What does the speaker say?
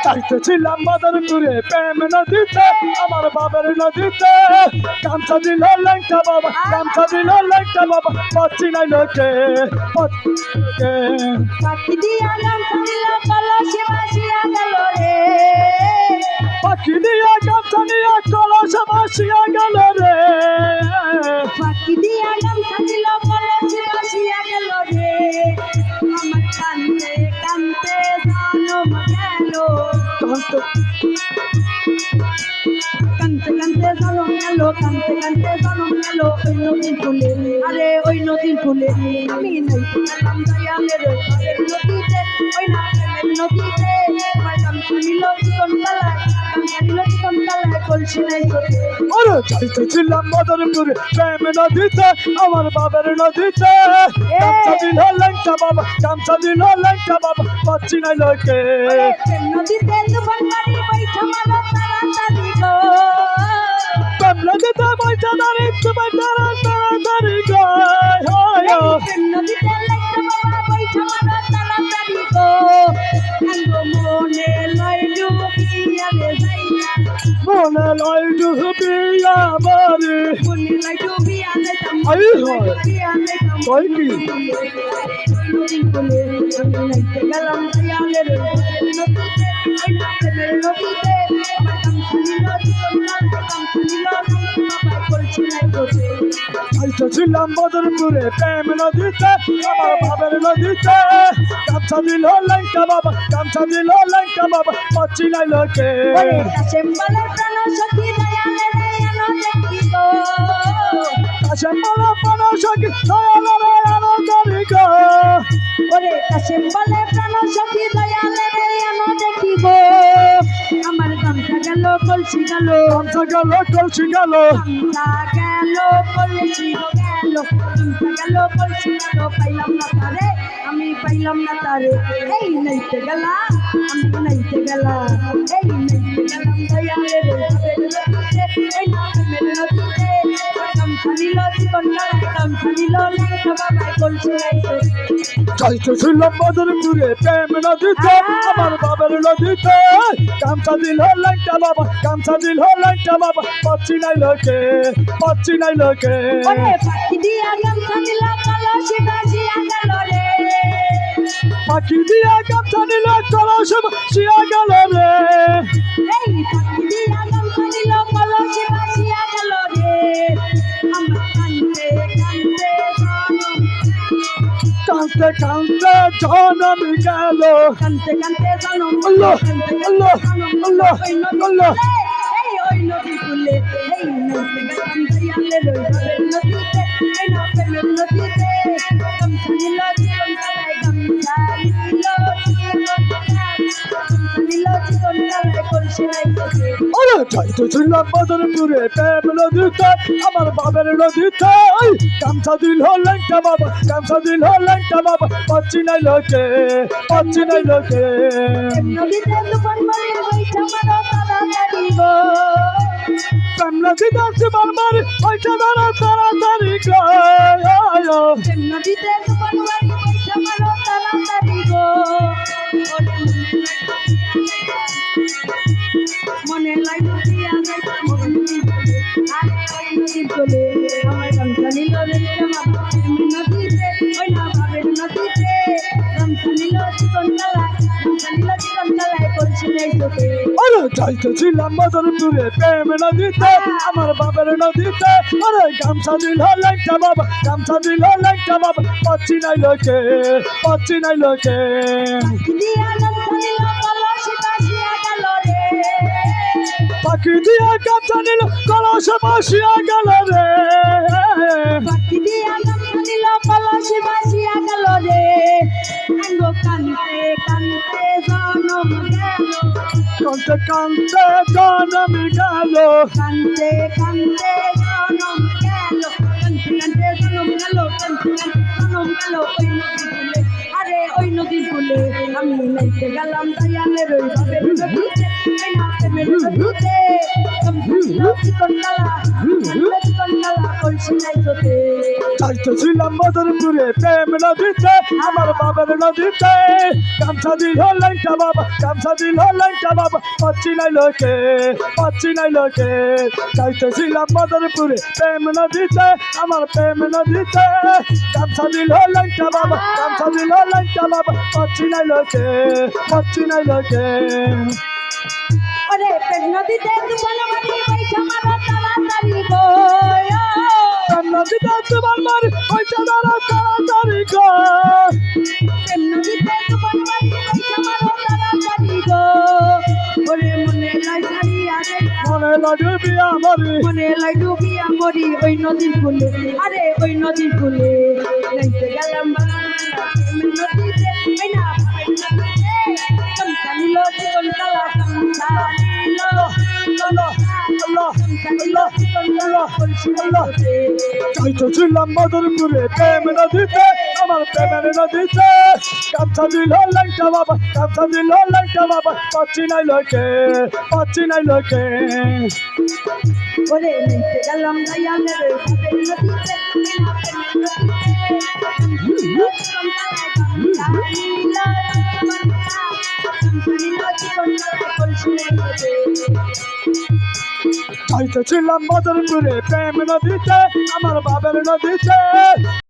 চাইতেছিলাম মাদারপুরে প্রেম নদীতে আমার বাবার নদীতে গামছা দিল লেংটা বাবা গামছা দিল লেংটা বাবা পাচ্ছি নাই লোকে পাখি দিয়া গামছা দিল কলসে ভাসিয়া গেল রে পাখি দিয়া গামছা নিয়ে কলসে ভাসিয়া গেল রে পাখি দিয়া গামছা দিল কলসে ভাসিয়া গেল রে আমার কান্দে কান্দে জনম গেল কান্দতে কান্দতে জনম গেল কান্দতে কান্দতে জনম গেল ওই নদীর ফুলে আরে ওই নদীর ফুলে আমি নাই গেলাম দয়ালের নদীতে ওই না নদীতে আমার গামছা নিল জীবন কালায় গামছা নিল জীবন কালায় কলসি নাই তোতে ওরে চাইতেছিলাম মাদারপুরে প্রেম নদীতে আমার বাবার নদীতে গামছা দিল লেংটা বাবা গামছা দিল লেংটা বাবা পাচ্ছি নাই লোকে নদীতে তুফান মারি বৈঠা মারো তাড়াতাড়ি গো প্রেম নদীতে বৈঠা দাঁড়ি তোমার তাড়াতাড়ি গো নদীতে লেখা বাবা বৈঠা মারো তাড়াতাড়ি গো আঙ্গো মনে লয় ডুবিয়া রে যাইয়া মনে লয় ডুবিয়া বারে মনে লয় ডুবিয়া যাইতাম আই হয় কই কি নদীর কোলে আমি নাইতে গেলাম দয়ালের নদীতে ওই না প্রেমের নদীতে আমার গামছা নিল জীবন গামছা নিল বাবা কলসি নাই তোতে চাইতেছিলাম মাদারপুরে প্রেম নদীতে আমার বাবার নদীতে গামছা দিল লেংটা বাবা গামছা দিল লেংটা বাবা পাচ্ছি নাই লোকে ওরে কাশেম বলে প্রাণ সখী দয়ালের এনো দেখি গো কাশেম বলে প্রাণ সখী দয়ালের এনো দেখি গো ওরে কাশেম বলে প্রাণ সখী দয়ালের এনো দেখি গো আমার গামছা গেল কলসি গেল গামছা গেল কলসি গেল গামছা গেল কলসি গেল গামছা গেল কলসি গেল পাইলাম না তারে আমি পাইলাম না তারে এই নাইতে গেলা আমি নাইতে গেলা এই নাইতে গেলাম দয়ালের নদীতে এই নামের নদীতে গামছা নিল জীবন কালায় গামছা নিল লেখা বাবাই কলসি গাইতে চাইতেছিলাম মাদারপুরে প্রেম নদীতে আমার বাবার নদীতে গামছা দিল লেংটা বাবা গামছা দিল লেংটা বাবা পাচ্ছি নাই লোকে পাচ্ছি নাই লোকে ওরে পাখি দিয়া গামছা নিল কলসি ভাসিয়া গেল রে পাখি দিয়া গামছা নিল কলসে ভাসিয়া গেল রে এই পাখি দিয়া গামছা নিল কলসি ভাসিয়া গেল রে আমার কান্দে কান্দে কাঁদতে কাঁদতে জনম গেল কান্দতে কান্দতে জনম আল্লাহ আল্লাহ আল্লাহ আল্লাহ এই ওই নদী কুলে এই নদী গেলাম দয়ালের ওই নদীতে এই প্রেমের নদীতে গামছা নিল জীবন কালায় গামছা নিল জীবন কালায় কলসি নাই তোতে ওরে চাইতেছিলাম মাদারপুরে প্রেম নদীতে আমার বাবার নদীতে গামছা দিল লেংটা বাবা গামছা দিল লেংটা বাবা পাচ্ছি নাই লোকে পাচ্ছি নাই লোকে নদীতে তুফান মারি বৈঠা মারো তাড়াতাড়ি গো প্রেম নদীতে জীবন মারি বৈঠা দাঁড়া তাড়াতাড়ি গো নদীতে তুফান মারি বৈঠা মারো তাড়াতাড়ি গো মনে লাই ডুবিয়া যাইতাম নদীর কোলে আমার গামছা নিল রেখে বাবা নদীতে ওই না বাবের নদীতে গামছা নিল জীবন কালায় গামছা নিল জীবন কালায় কলসি নাই তোতে ওরে চাইতেছিলাম মাদারপুরে প্রেম নদীতে আমার বাবার নদীতে ওরে গামছা দিল লেংটা বাবা গামছা দিল লেংটা বাবা পাচ্ছি নাই লোকে পাচ্ছি নাই লোকে দিয়া গামছা নিল কলসি ভাসিয়া গেল রে পাখি দিয়া গামছা নিল কলসে ভাসিয়া গেল রে পাখি দিয়া গামছা নিল কলসি ভাসিয়া গেল রে আঙ্গো কান্দতে কান্দতে জনম গেল কাঁদতে কাঁদতে জনম গেল কান্দতে কান্দতে জনম গেল কান্দতে কান্দতে জনম গেল কান্দতে কান্দতে জনম গেল ওই নদীর কুলে আমি নাইতে গেলাম দয়ালের ওই বাবের নদীতে ওই না প্রেমের নদীতে গামছা নিল জীবন কালা কলসি কলসি নাই তোতে চাইতেছিলাম মদনপুরে প্রেম নদীতে আমার বাবার নদীতে গামছা দিল লাইটা বাবা গামছা দিল লাইটা বাবা পাচ্ছি নাই লোকে চাইতেছিলাম মদনপুরে প্রেম নদীতে আমার প্রেম নদীতে গামছা দিল লাইটা বাবা গামছা দিল লাইটা বাবা পাচ্ছি নাই লোকে ওরে প্রেম নদীতে তুফান মারি পয়সা মারো তাড়াতাড়ি গো প্রেম নদীতে তোমার মারি পয়সা দাঁড়া তাড়াতাড়ি গো প্রেম নদীতে তুফান মারি পয়সা মারো তাড়াতাড়ি গো ওরে মনে লাই ছাড়িয়া রে মনে লাগে বিয়া মারি মনে লাই ডুবিয়া মরি ওই নদীর কূলে আরে ওই নদীর কূলে নাইতে গেলাম বাংলা প্রেম নদীতে ওই না প্রেম নদীতে কমসা নিল জীবন কালা কমসা নিল চাইতেছিলাম মদনপুরে প্রেম নদীতে আমার প্রেমের নদীতে গামছা দিল লাইটা বাবা গামছা দিল লাইটা বাবা পাচ্ছি নাই লোকে ওরে নিতে গেলাম দয়ালের ভাবের নদীতে চাইতেছিলাম মদনপুরে প্রেম নদীতে আমার বাবার নদীতে